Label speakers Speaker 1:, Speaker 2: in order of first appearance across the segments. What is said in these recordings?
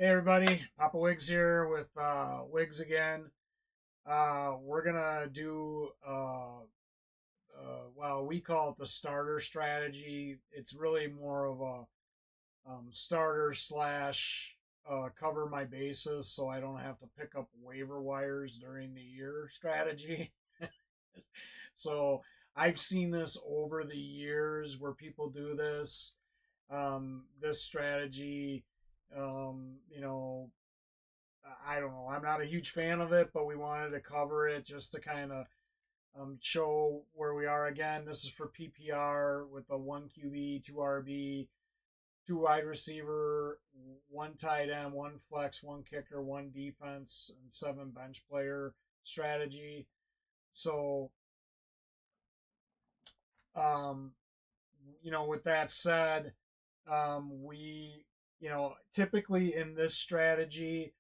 Speaker 1: Hey everybody, Papa Wiggs here with Wiggs again. We're gonna do well, we call it the starter strategy. It's really more of a starter slash cover my bases so I don't have to pick up waiver wires during the year strategy. So I've seen this over the years where people do this. This strategy, you know, I don't know. I'm not a huge fan of it, but we wanted to cover it just to kind of show where we are again. This is for PPR with a 1 QB, 2 RB, 2 wide receiver, 1 tight end, 1 flex, 1 kicker, 1 defense, and 7 bench player strategy. So, um, with that said, we, typically in this strategy,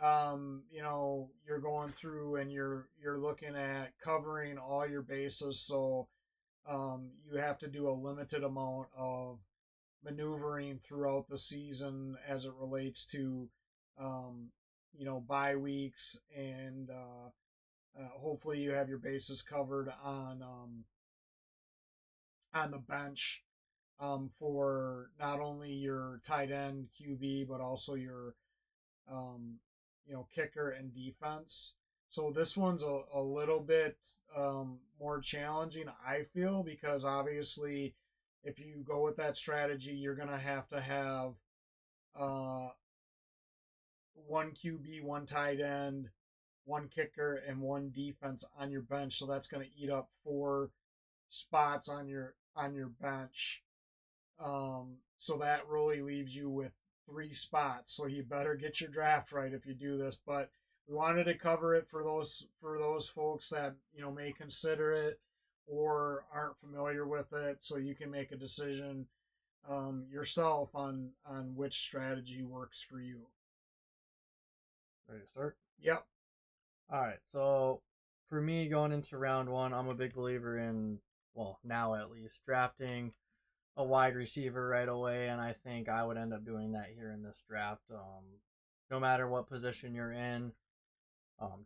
Speaker 1: you're going through and you're looking at covering all your bases. So you have to do a limited amount of maneuvering throughout the season as it relates to bye weeks and hopefully you have your bases covered on the bench for not only your tight end QB but also your um, kicker and defense. So this one's a little bit more challenging, I feel, because obviously, if you go with that strategy, you're gonna have to have uh, 1 QB, 1 tight end, 1 kicker, and 1 defense on your bench. So that's gonna eat up 4 spots on your bench. So that really leaves you with 3 spots. So you better get your draft right if you do this. But we wanted to cover it for those folks that may consider it or aren't familiar with it, so you can make a decision yourself on which strategy works for you.
Speaker 2: Ready to start?
Speaker 1: Yep.
Speaker 2: All right. So for me, going into round one, I'm a big believer in, well, now at least, drafting a wide receiver right away, and I think I would end up doing that here in this draft. No matter what position you're in,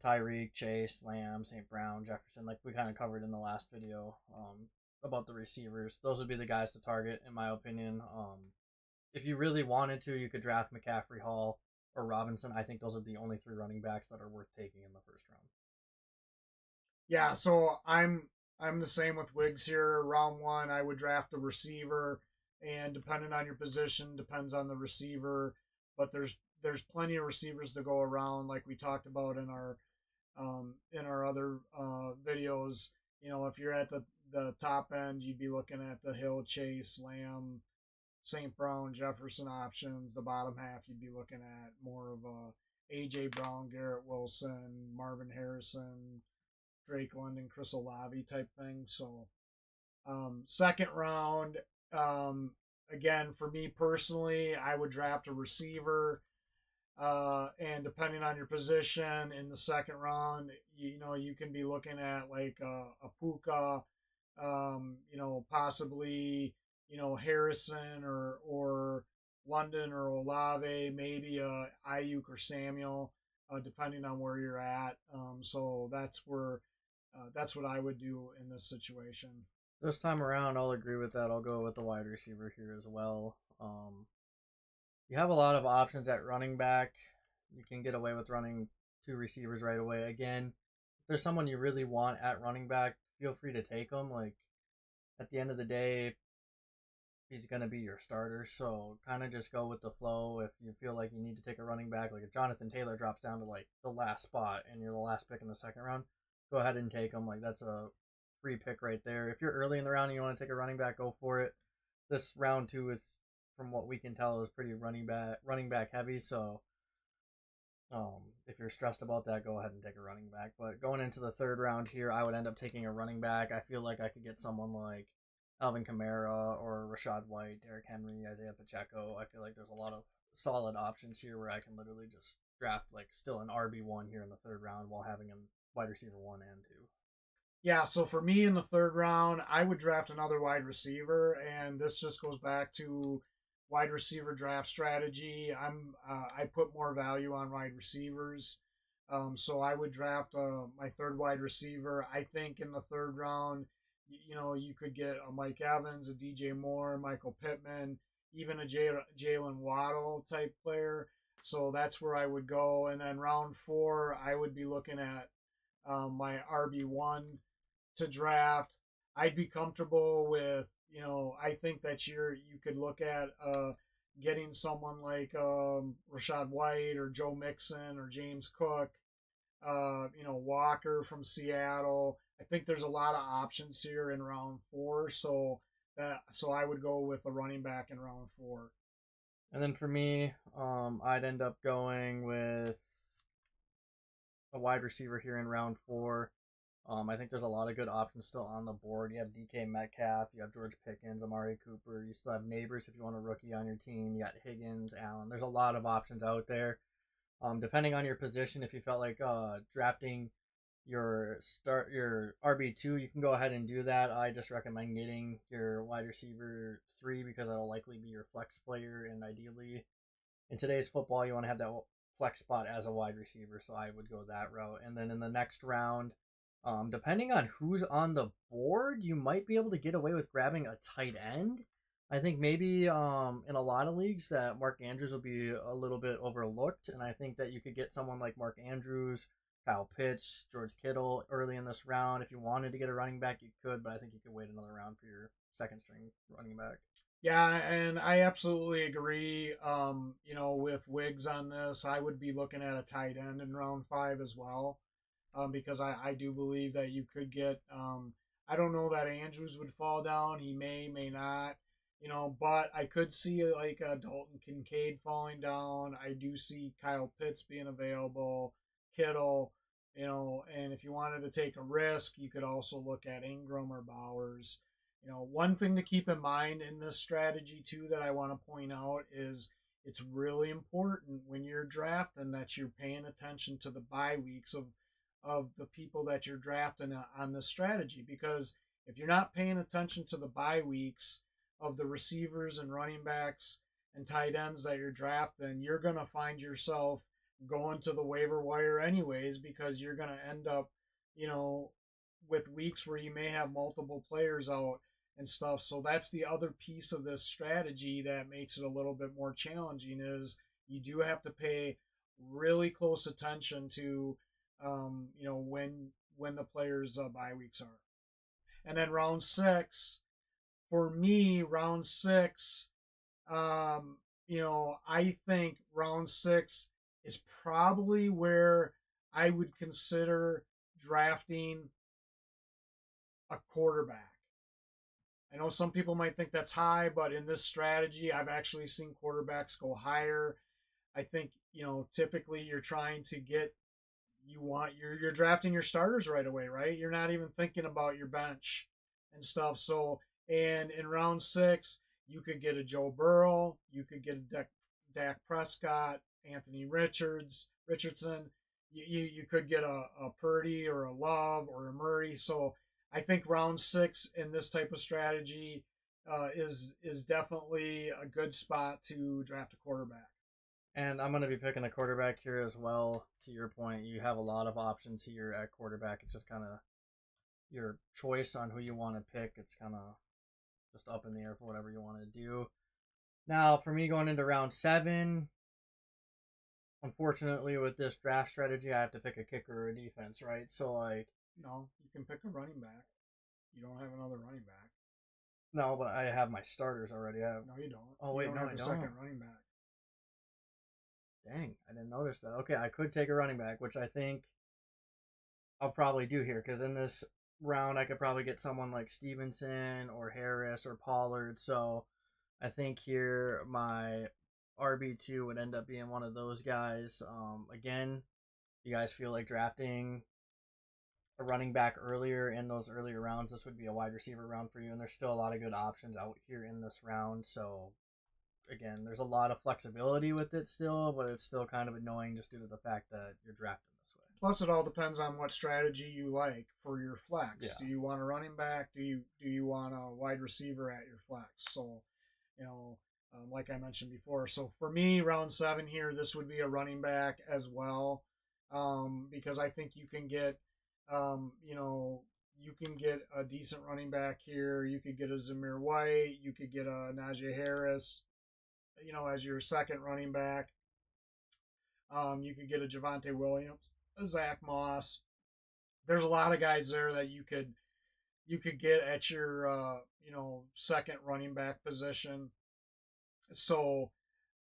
Speaker 2: Tyreek, Chase, Lamb, St. Brown, Jefferson, like we kind of covered in the last video about the receivers. Those would be the guys to target, in my opinion. If you really wanted to, you could draft McCaffrey, Hall, or Robinson. I think those are the only 3 running backs that are worth taking in the first round.
Speaker 1: Yeah, so I'm the same with Wiggs here. Round one, I would draft a receiver, and depending on your position, depends on the receiver. But there's plenty of receivers to go around, like we talked about in our other videos. If you're at the top end, you'd be looking at the Hill, Chase, Lamb, St. Brown, Jefferson options. The bottom half, you'd be looking at more of AJ Brown, Garrett Wilson, Marvin Harrison, Drake London, Chris Olave type thing. So second round, again, for me personally, I would draft a receiver. And depending on your position in the second round, you can be looking at like a Puka, possibly, Harrison or London or Olave, maybe Ayuk or Samuel, depending on where you're at. So that's what I would do in this situation.
Speaker 2: This time around, I'll agree with that. I'll go with the wide receiver here as well. You have a lot of options at running back. You can get away with running 2 receivers right away. Again, if there's someone you really want at running back, feel free to take them. Like, at the end of the day, he's going to be your starter. So kind of just go with the flow. If you feel like you need to take a running back, like if Jonathan Taylor drops down to like the last spot and you're the last pick in the second round, go ahead and take him. Like, that's a free pick right there. If you're early in the round and you want to take a running back, go for it. This round two is, from what we can tell, is pretty running back heavy. So if you're stressed about that, go ahead and take a running back. But going into the third round here, I would end up taking a running back. I feel like I could get someone like Alvin Kamara or Rashad White, Derrick Henry, Isaiah Pacheco. I feel like there's a lot of solid options here where I can literally just draft like still an RB1 here in the third round while having a wide receiver 1 and 2.
Speaker 1: Yeah, so for me in the third round, I would draft another wide receiver, and this just goes back to wide receiver draft strategy, I put more value on wide receivers. So I would draft my third wide receiver. I think in the third round, you could get a Mike Evans, a DJ Moore, Michael Pittman, even a Jalen Waddle type player. So that's where I would go. And then round four, I would be looking at my RB1 to draft. I'd be comfortable with, I think that you could look at getting someone like Rashad White or Joe Mixon or James Cook, Walker from Seattle. I think there's a lot of options here in round four, so I would go with a running back in round four.
Speaker 2: And then for me, I'd end up going with a wide receiver here in round four. I think there's a lot of good options still on the board. You have DK Metcalf, you have George Pickens, Amari Cooper. You still have Neighbors if you want a rookie on your team. You got Higgins, Allen. There's a lot of options out there. Depending on your position, if you felt like drafting your RB2, you can go ahead and do that. I just recommend getting your wide receiver 3 because that'll likely be your flex player, and ideally in today's football you want to have that flex spot as a wide receiver, so I would go that route. And then in the next round, depending on who's on the board, you might be able to get away with grabbing a tight end. I think maybe in a lot of leagues that Mark Andrews will be a little bit overlooked, and I think that you could get someone like Mark Andrews, Kyle Pitts, George Kittle early in this round. If you wanted to get a running back, you could, but I think you could wait another round for your second string running back.
Speaker 1: Yeah, and I absolutely agree. With Wiggs on this, I would be looking at a tight end in round five as well, because I do believe that you could get. I don't know that Andrews would fall down. He may not. But I could see like Dalton Kincaid falling down. I do see Kyle Pitts being available, Kittle, and if you wanted to take a risk, you could also look at Ingram or Bowers. One thing to keep in mind in this strategy too that I want to point out is it's really important when you're drafting that you're paying attention to the bye weeks of the people that you're drafting on this strategy, because if you're not paying attention to the bye weeks of the receivers and running backs and tight ends that you're drafting, you're going to find yourself going to the waiver wire anyways, because you're going to end up, with weeks where you may have multiple players out and stuff. So that's the other piece of this strategy that makes it a little bit more challenging, is you do have to pay really close attention to, when the players' bye weeks are. And then round six, for me, round six, I think round six is probably where I would consider drafting a quarterback. I know some people might think that's high, but in this strategy, I've actually seen quarterbacks go higher. I think, typically you're trying to get, you're drafting your starters right away, right? You're not even thinking about your bench and stuff. So, and in round six, you could get a Joe Burrow, you could get a Dak Prescott, Anthony Richardson. You could get a Purdy or a Love or a Murray. So I think round six in this type of strategy is definitely a good spot to draft a quarterback.
Speaker 2: And I'm going to be picking a quarterback here as well. To your point, you have a lot of options here at quarterback. It's just kind of your choice on who you want to pick. It's kind of just up in the air for whatever you want to do. Now, for me going into round 7, unfortunately, with this draft strategy, I have to pick a kicker or a defense, right? So, like,
Speaker 1: No, you can pick a running back. You don't have another running back.
Speaker 2: no, but I have my starters already.
Speaker 1: No, you don't.
Speaker 2: Oh,
Speaker 1: You
Speaker 2: wait,
Speaker 1: don't
Speaker 2: no,
Speaker 1: have
Speaker 2: I
Speaker 1: a
Speaker 2: don't.
Speaker 1: second running back.
Speaker 2: Dang, I didn't notice that. Okay, I could take a running back, which I think I'll probably do here, because in this round, I could probably get someone like Stevenson or Harris or Pollard. So I think here my RB2 would end up being one of those guys. Again, you guys feel like drafting a running back earlier in those earlier rounds, this would be a wide receiver round for you, and there's still a lot of good options out here in this round. So again, there's a lot of flexibility with it still, but it's still kind of annoying just due to the fact that you're drafting this way.
Speaker 1: Plus, it all depends on what strategy you like for your flex.
Speaker 2: Yeah.
Speaker 1: Do you want a running back? Do you want a wide receiver at your flex? So, you know, like I mentioned before. So for me, round 7 here, this would be a running back as well, because I think you can get, you know, you can get a decent running back here. You could get a Zamir White. You could get a Najee Harris, as your second running back. You could get a Javonte Williams, a Zach Moss. There's a lot of guys there that you could get at your second running back position. So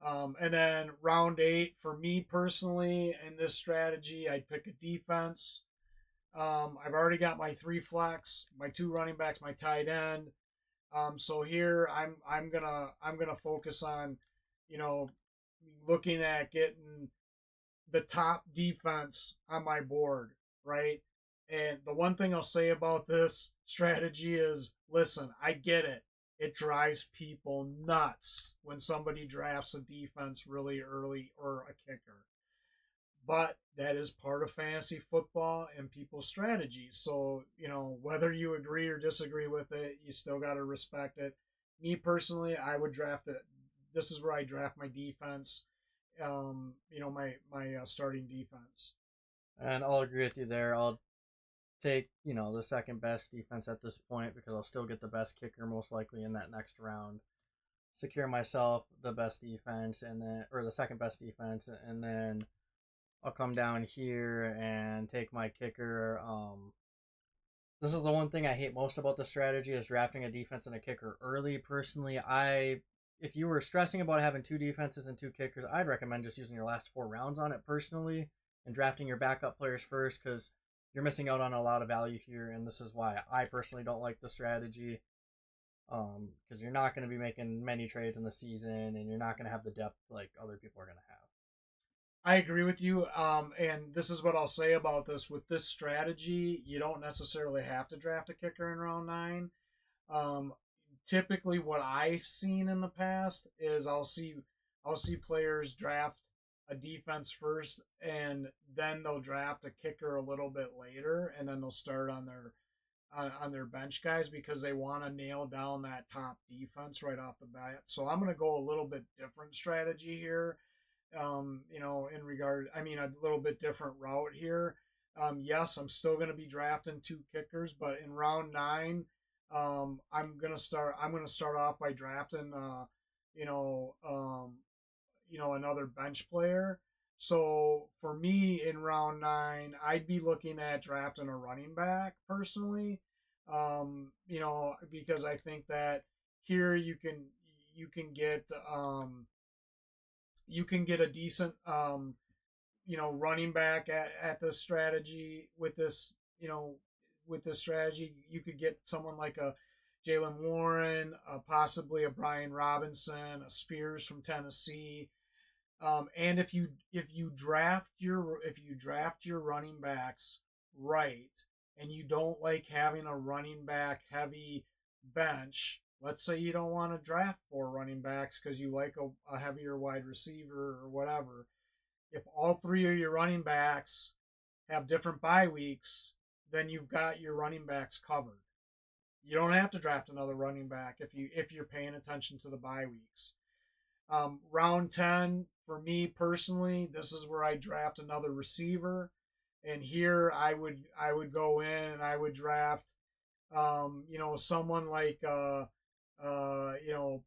Speaker 1: and then round 8 for me personally in this strategy, I'd pick a defense. I've already got my 3 flex, my 2 running backs, my tight end. So here I'm gonna focus on, you know, looking at getting the top defense on my board, right? And the one thing I'll say about this strategy is listen, I get it. It drives people nuts when somebody drafts a defense really early or a kicker. But that is part of fantasy football and people's strategies. So, whether you agree or disagree with it, you still got to respect it. Me personally, I would draft it. This is where I draft my defense, my starting defense.
Speaker 2: And I'll agree with you there. I'll take, the second best defense at this point because I'll still get the best kicker most likely in that next round. Secure myself the best defense and then or the second best defense and then I'll come down here and take my kicker. This is the one thing I hate most about the strategy is drafting a defense and a kicker early. Personally, if you were stressing about having 2 defenses and 2 kickers, I'd recommend just using your last 4 rounds on it personally and drafting your backup players first because you're missing out on a lot of value here, and this is why I personally don't like the strategy. Because you're not going to be making many trades in the season, and you're not going to have the depth like other people are going to have.
Speaker 1: I agree with you. And this is what I'll say about this. With this strategy, you don't necessarily have to draft a kicker in round 9. Um, Typically, what I've seen in the past is I'll see players draft a defense first, and then they'll draft a kicker a little bit later, and then they'll start on their bench guys because they want to nail down that top defense right off the bat. So I'm going to go a little bit different strategy here. A little bit different route here. Yes, I'm still going to be drafting 2 kickers, but in round 9, I'm gonna start off by drafting, you know, um, another bench player. So for me in round 9, I'd be looking at drafting a running back personally. Because I think that here you can get you can get a decent running back at this strategy with this strategy. You could get someone like a Jalen Warren, possibly a Brian Robinson, a Spears from Tennessee. And if you draft your running backs right, and you don't like having a running back heavy bench, let's say you don't want to draft 4 running backs because you like a heavier wide receiver or whatever. If all 3 of your running backs have different bye weeks, then you've got your running backs covered. You don't have to draft another running back if you're paying attention to the bye weeks. Round 10 for me personally, this is where I draft another receiver, and here I would go in and I would draft someone like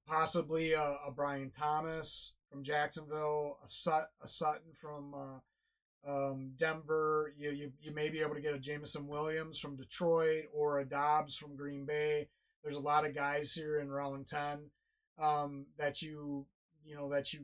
Speaker 1: possibly a Brian Thomas from Jacksonville, a Sutton from Denver. You may be able to get a Jameson Williams from Detroit or a Dobbs from Green Bay. There's a lot of guys here in round 10 that you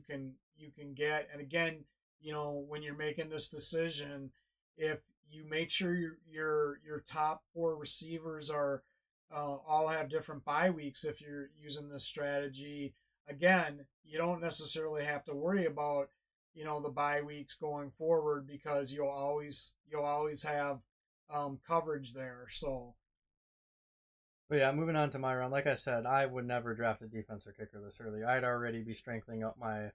Speaker 1: can get. And again, when you're making this decision, if you make sure your top 4 receivers are all have different bye weeks, if you're using this strategy, again, you don't necessarily have to worry about the bye weeks going forward because you'll always have coverage there. So
Speaker 2: But yeah, moving on to my round. Like I said, I would never draft a defense or kicker this early. I'd already be strengthening up my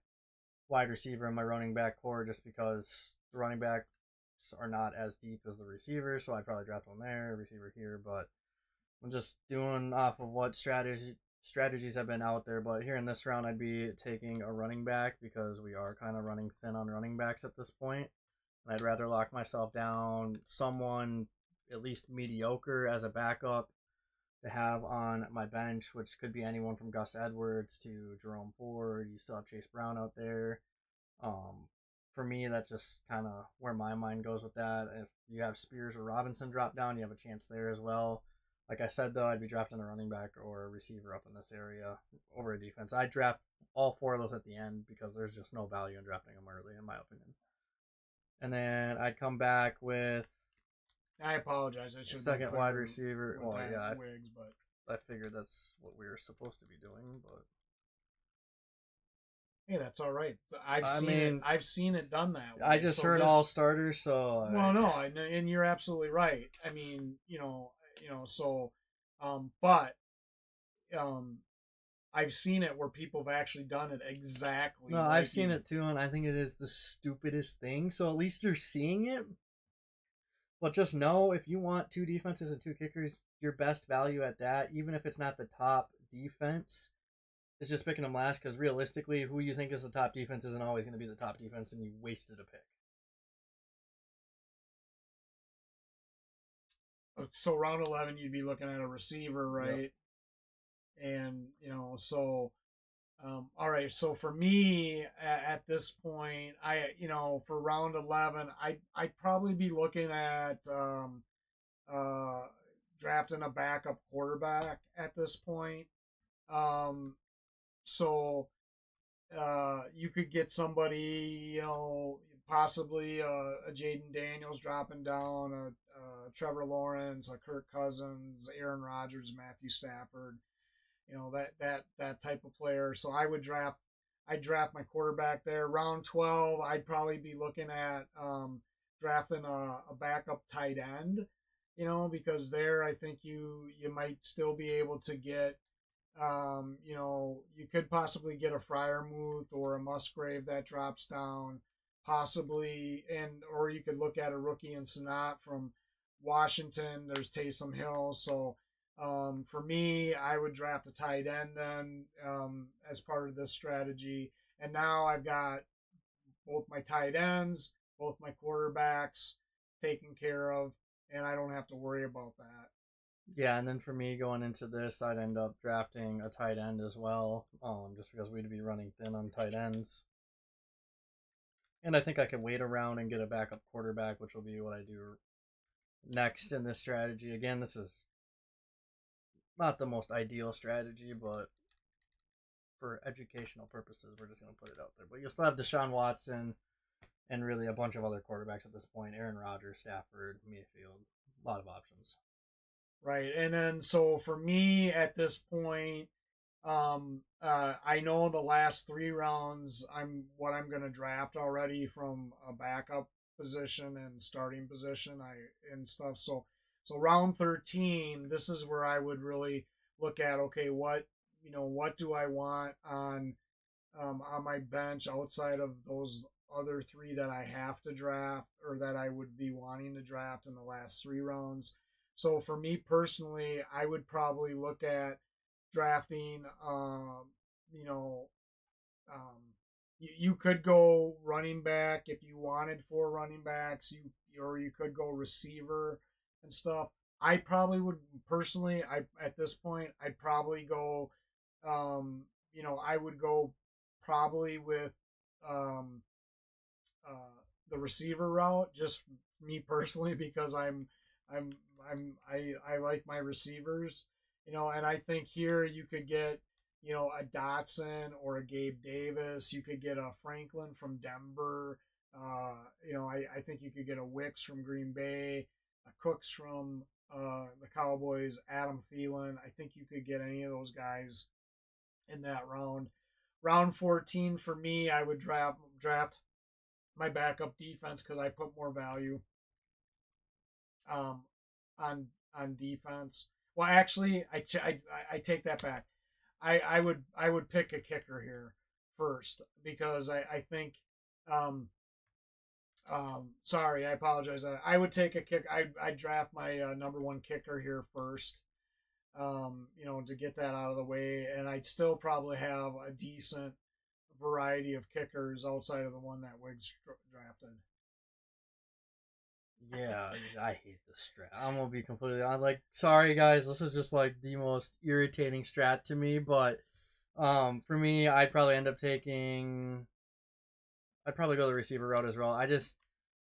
Speaker 2: wide receiver and my running back core just because the running backs are not as deep as the receivers, so I'd probably draft one there, receiver here. But I'm just doing off of what strategies have been out there, but here in this round, I'd be taking a running back because we are kind of running thin on running backs at this point. And I'd rather lock myself down someone at least mediocre as a backup to have on my bench, which could be anyone from Gus Edwards to Jerome Ford. You still have Chase Brown out there. Um, for me, that's just kind of where my mind goes with that. If you have Spears or Robinson drop down, you have a chance there as well. Like I said, though, I'd be drafting a running back or a receiver up in this area over a defense. I'd draft all four of those at the end because there's just no value in drafting them early, in my opinion. And then I'd come back with
Speaker 1: I apologize. I
Speaker 2: a
Speaker 1: should have been
Speaker 2: second wide
Speaker 1: clearer
Speaker 2: receiver.
Speaker 1: with
Speaker 2: Well,
Speaker 1: that
Speaker 2: yeah,
Speaker 1: Wigs, but
Speaker 2: I figured that's what we were supposed to be doing, but
Speaker 1: hey, that's all right. I've
Speaker 2: I
Speaker 1: seen it.
Speaker 2: mean,
Speaker 1: I've seen it done that
Speaker 2: I
Speaker 1: way.
Speaker 2: just
Speaker 1: So
Speaker 2: heard all
Speaker 1: this,
Speaker 2: starters, so
Speaker 1: well, no, and you're absolutely right. I mean, so, but um, I've seen it where people have actually done it
Speaker 2: no,
Speaker 1: exactly
Speaker 2: I've
Speaker 1: like
Speaker 2: seen
Speaker 1: you.
Speaker 2: it too, and I think it is the stupidest thing. So at least you're seeing it. But just know if you want two defenses and two kickers, your best value at that, even if it's not the top defense, is just picking them last. Because realistically, who you think is the top defense isn't always going to be the top defense, and you wasted a pick.
Speaker 1: So round 11, you'd be looking at a receiver,
Speaker 2: Yep.
Speaker 1: right? And so all right. So for me at this point, for round 11, I'd probably be looking at uh, drafting a backup quarterback at this point. Um, so you could get somebody, possibly a Jaden Daniels dropping down, a Trevor Lawrence, a Kirk Cousins, Aaron Rodgers, Matthew Stafford, that type of player. So I'd draft my quarterback there. Round 12, I'd probably be looking at drafting a backup tight end, because there I think you might still be able to get you could possibly get a Fryermuth or a Musgrave that drops down, possibly, and or you could look at a rookie in Sanat from Washington. There's Taysom Hill. So for me, I would draft a tight end then as part of this strategy. And now I've got both my tight ends, both my quarterbacks taken care of, and I don't have to worry about that.
Speaker 2: Yeah, and then for me going into this, I'd end up drafting a tight end as well, just because we'd be running thin on tight ends. And I think I could wait around and get a backup quarterback, which will be what I do next in this strategy. Again, this is not the most ideal strategy, but for educational purposes, we're just going to put it out there. But you'll still have Deshaun Watson and really a bunch of other quarterbacks at this point: Aaron Rodgers, Stafford, Mayfield, a lot of options.
Speaker 1: Right. And then so for me at this point, I know the last three rounds I'm gonna draft already from a backup position and starting position and stuff. So round 13, this is where I would really look at, okay, what do I want on my bench outside of those other three that I have to draft or that I would be wanting to draft in the last three rounds. So for me personally, I would probably look at drafting, you know, you could go running back if you wanted four running backs. Or you could go receiver and stuff. I probably would personally. I At this point, I'd probably go. I would go probably with um, the receiver route. Just me personally, because I'm I like my receivers. And I think here you could get a Dotson or a Gabe Davis. You could get a Franklin from Denver. I think you could get a Wicks from Green Bay, a Cooks from the Cowboys, Adam Thielen. I think you could get any of those guys in that round. Round 14 for me, I would draft my backup defense because I put more value um, on defense. Well, actually, I take that back. I would pick a kicker here first because I think sorry, I apologize. I would take a kick. I draft my number one kicker here first. to get that out of the way. And I'd still probably have a decent variety of kickers outside of the one that Wiggs drafted.
Speaker 2: Yeah, I hate this strat. I'm gonna be completely honest. Like, sorry guys, this is just like the most irritating strat to me. But for me, I'd probably go the receiver route as well.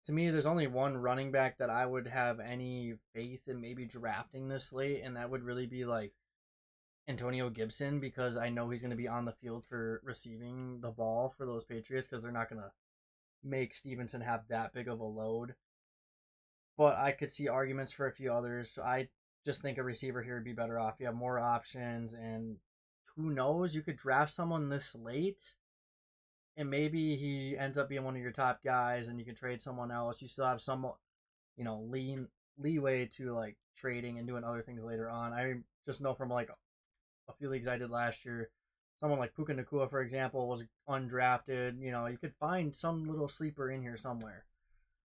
Speaker 2: To me, there's only one running back that I would have any faith in maybe drafting this late, and that would really be like Antonio Gibson, because I know he's going to be on the field for receiving the ball for those Patriots, because they're not going to make Stevenson have that big of a load. But I could see arguments for a few others. I just think a receiver here would be better off. You have more options, and who knows? You could draft someone this late, and maybe he ends up being one of your top guys, and you can trade someone else. You still have some, leeway to like trading and doing other things later on. I just know from like a few leagues I did last year, someone like Puka Nakua, for example, was undrafted. You could find some little sleeper in here somewhere.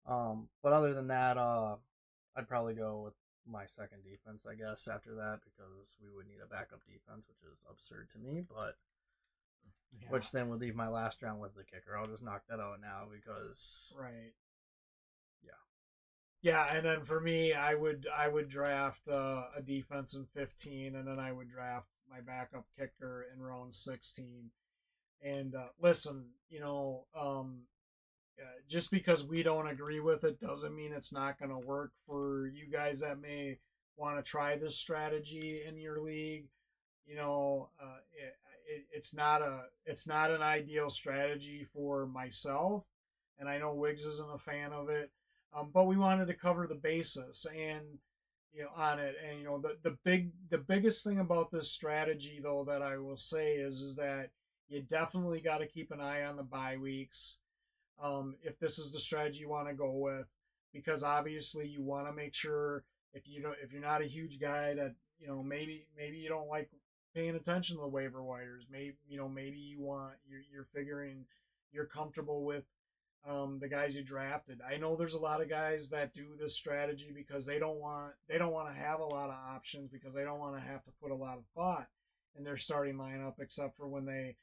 Speaker 2: But other than that, I'd probably go with my second defense, I guess, after that, because we would need a backup defense, which is absurd to me. But
Speaker 1: Yeah.
Speaker 2: which then would leave my last round with the kicker. I'll just knock that out now because
Speaker 1: Right.
Speaker 2: yeah,
Speaker 1: Yeah, and then for me, I would draft a defense in 15, and then I would draft my backup kicker in round 16. And listen, just because we don't agree with it doesn't mean it's not going to work for you guys that may want to try this strategy in your league. It's not an ideal strategy for myself, and I know Wiggs isn't a fan of it. But we wanted to cover the basis and on it, and the biggest thing about this strategy though that I will say is that you definitely got to keep an eye on the bye weeks, if this is the strategy you want to go with, because obviously you want to make sure, if you're not a huge guy that maybe you don't like paying attention to the waiver wires, maybe you're figuring you're comfortable with the guys you drafted. I know there's a lot of guys that do this strategy because they don't want to have a lot of options, because they don't want to have to put a lot of thought in their starting lineup, except for when they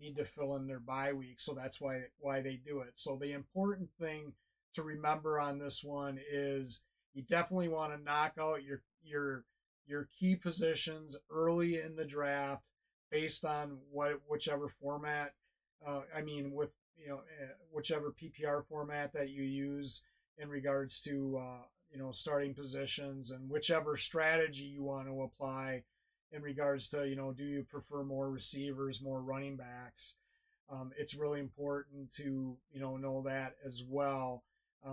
Speaker 1: need to fill in their bye week. So that's why they do it. So the important thing to remember on this one is you definitely want to knock out your key positions early in the draft, based on whichever format. I mean, with whichever PPR format that you use in regards to starting positions, and whichever strategy you want to apply in regards to do you prefer more receivers, more running backs. It's really important to know that as well.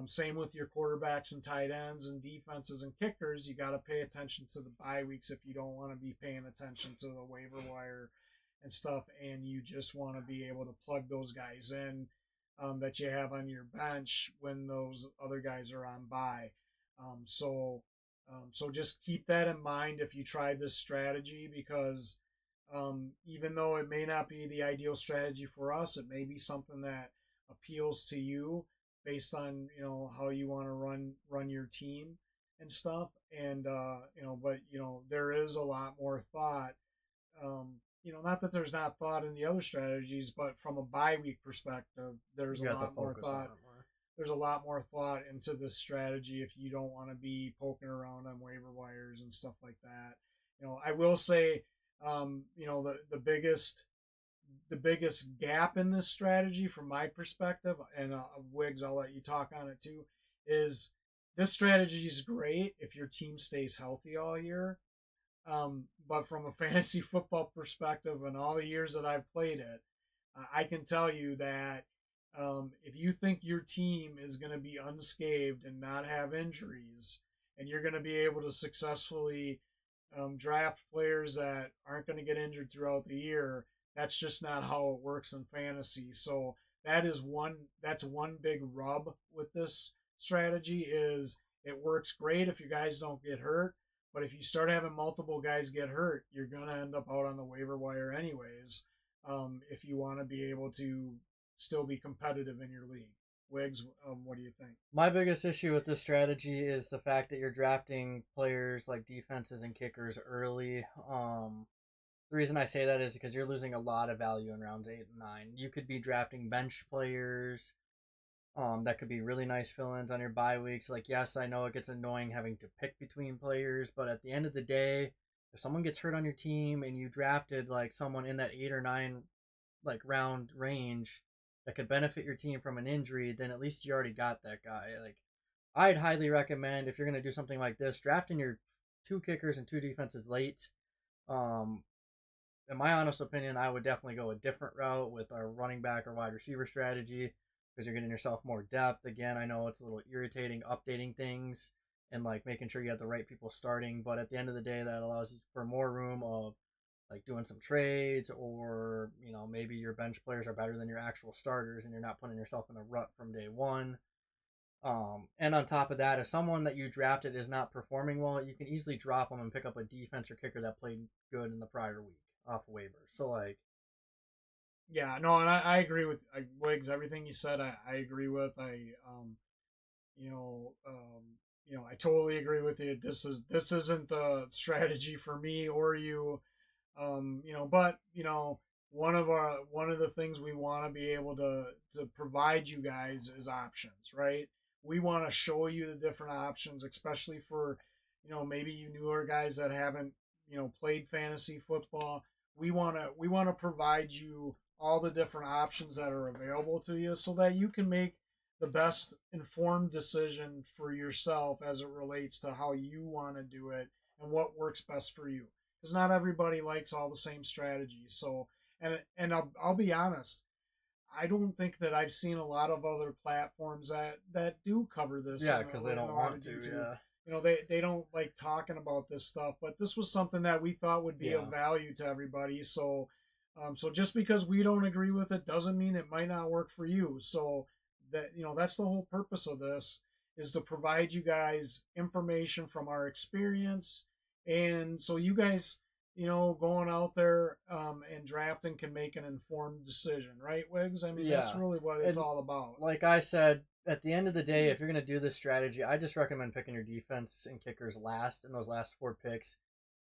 Speaker 1: Same with your quarterbacks and tight ends and defenses and kickers. You got to pay attention to the bye weeks if you don't want to be paying attention to the waiver wire and stuff, and you just want to be able to plug those guys in, that you have on your bench when those other guys are on bye. So just keep that in mind if you try this strategy, because even though it may not be the ideal strategy for us, it may be something that appeals to you based on how you want to run your team and stuff. And but there is a lot more thought. Not that there's not thought in the other strategies, but from a bye week perspective, there's
Speaker 2: you
Speaker 1: a
Speaker 2: got to
Speaker 1: lot more
Speaker 2: focus on
Speaker 1: thought.
Speaker 2: it more.
Speaker 1: There's a lot more thought into this strategy if you don't want to be poking around on waiver wires and stuff like that. I will say, the biggest gap in this strategy from my perspective, and Wiggs, I'll let you talk on it too, is this strategy is great if your team stays healthy all year. But from a fantasy football perspective, and all the years that I've played it, I can tell you that if you think your team is going to be unscathed and not have injuries, and you're going to be able to successfully draft players that aren't going to get injured throughout the year, that's just not how it works in fantasy. So that's one big rub with this strategy, is it works great if you guys don't get hurt, but if you start having multiple guys get hurt, you're going to end up out on the waiver wire anyways, if you want to be able to still be competitive in your league. Wiggs, what do you think?
Speaker 2: My biggest issue with this strategy is the fact that you're drafting players like defenses and kickers early. The reason I say that is because you're losing a lot of value in rounds 8 and 9. You could be drafting bench players. That could be really nice fill-ins on your bye weeks. Like, yes, I know it gets annoying having to pick between players, but at the end of the day, if someone gets hurt on your team and you drafted like someone in that 8 or 9 like round range that could benefit your team from an injury, then at least you already got that guy. Like, I'd highly recommend if you're gonna do something like this, drafting your 2 kickers and 2 defenses late. Um, in my honest opinion, I would definitely go a different route with our running back or wide receiver strategy because you're getting yourself more depth. Again, I know it's a little irritating updating things and like making sure you have the right people starting, but at the end of the day, that allows you for more room of like doing some trades, or maybe your bench players are better than your actual starters and you're not putting yourself in a rut from day one. And on top of that, if someone that you drafted is not performing well, you can easily drop them and pick up a defense or kicker that played good in the prior week off waivers. So like,
Speaker 1: Yeah, no, and I agree with Wiggs. Everything you said, I agree with. You know, I totally agree with you. This isn't the strategy for me or you. But one of the things we want to be able to provide you guys is options, right? We want to show you the different options, especially for maybe you newer guys that haven't played fantasy football. We want to provide you all the different options that are available to you so that you can make the best informed decision for yourself as it relates to how you want to do it and what works best for you, because not everybody likes all the same strategies. So, and I'll be honest, I don't think that I've seen a lot of other platforms that do cover this
Speaker 2: yeah, because they
Speaker 1: in
Speaker 2: don't
Speaker 1: a lot
Speaker 2: want
Speaker 1: of
Speaker 2: to.
Speaker 1: detail.
Speaker 2: Yeah,
Speaker 1: They don't like talking about this stuff, but this was something that we thought would be of
Speaker 2: yeah,
Speaker 1: value to everybody. So just because we don't agree with it doesn't mean it might not work for you. So that's the whole purpose of this, is to provide you guys information from our experience, and so you guys going out there and drafting can make an informed decision, right, Wiggs? I mean, that's
Speaker 2: yeah.
Speaker 1: really what it's
Speaker 2: And
Speaker 1: all about.
Speaker 2: like I said, at the end of the day, if you're gonna do this strategy, I just recommend picking your defense and kickers last in those last 4 picks.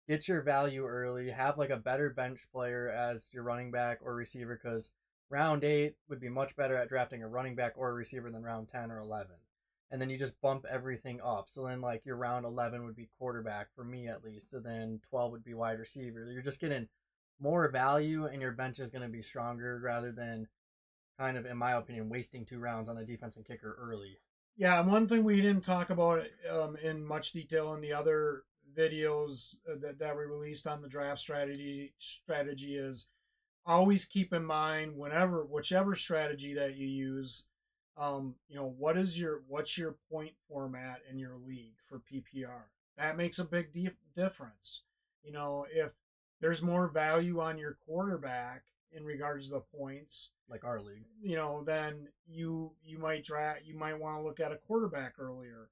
Speaker 2: Get your value early. Have like a better bench player as your running back or receiver, because round 8 would be much better at drafting a running back or a receiver than round 10 or 11. And then you just bump everything up. So then like your round 11 would be quarterback for me at least. So then 12 would be wide receiver. You're just getting more value and your bench is going to be stronger rather than kind of, in my opinion, wasting 2 rounds on a defense and kicker early.
Speaker 1: Yeah, and one thing we didn't talk about in much detail in the other videos that we released on the draft strategy is always keep in mind, whichever strategy that you use, what's your point format in your league for PPR. That makes a big difference. If there's more value on your quarterback in regards to the points,
Speaker 2: Like our league.
Speaker 1: then you might want to look at a quarterback earlier.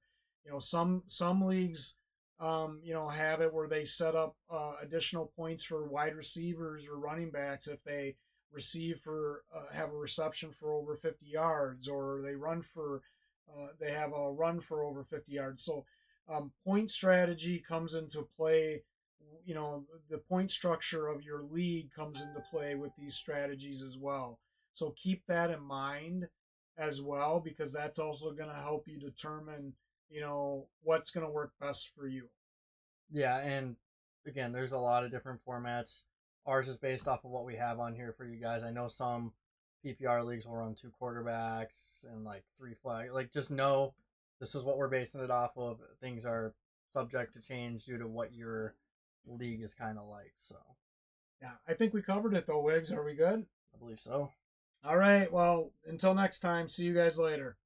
Speaker 1: Some leagues have it where they set up additional points for wide receivers or running backs if they have a reception for over 50 yards, or they have a run for over 50 yards. So point strategy comes into play. The point structure of your league comes into play with these strategies as well. So keep that in mind as well, because that's also going to help you determine what's going to work best for you.
Speaker 2: Yeah, and again, there's a lot of different formats. Ours is based off of what we have on here for you guys. I know some PPR leagues will run 2 quarterbacks and like 3 flag. Like, just know this is what we're basing it off of. Things are subject to change due to what your league is kind of like. So
Speaker 1: Yeah, I think we covered it though, Wiggs. Are we good?
Speaker 2: I believe so.
Speaker 1: All right. Well, until next time, see you guys later.